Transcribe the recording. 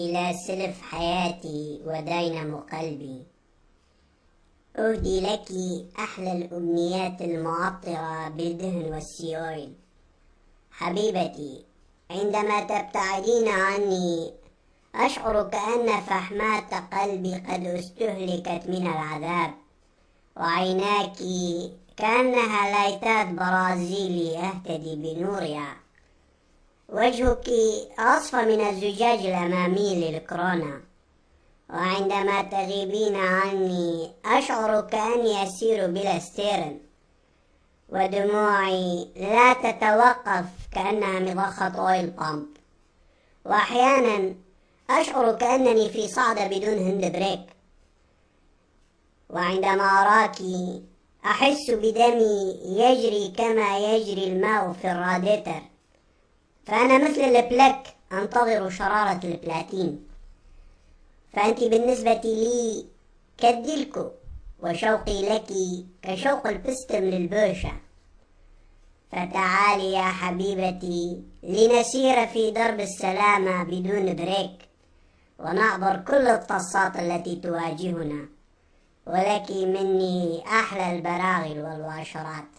إلى سلف حياتي ودينم قلبي. أهدي لك أحلى الأمنيات المعطرة بالدهن والسيويل. حبيبتي، عندما تبتعدين عني أشعر كأن فحمات قلبي قد استهلكت من العذاب، وعيناك كأنها لايتات برازيلي أهتدي بنورها. وجهك أصفى من الزجاج الأمامي للكورونا، وعندما تغيبين عني أشعر كأني أسير بلا ستيرن، ودموعي لا تتوقف كأنها مضخة أويل بامب، وأحيانا أشعر كأنني في صعدة بدون هند بريك. وعندما أراك أحس بدمي يجري كما يجري الماء في الراديتر، فأنا مثل البلاك أنتظر شرارة البلاتين. فأنت بالنسبة لي كالديلكو، وشوقي لك كشوق البستم للبوشة. فتعالي يا حبيبتي لنسير في درب السلامة بدون بريك، ونعبر كل الطصات التي تواجهنا، ولك مني أحلى البراغل والواشرات.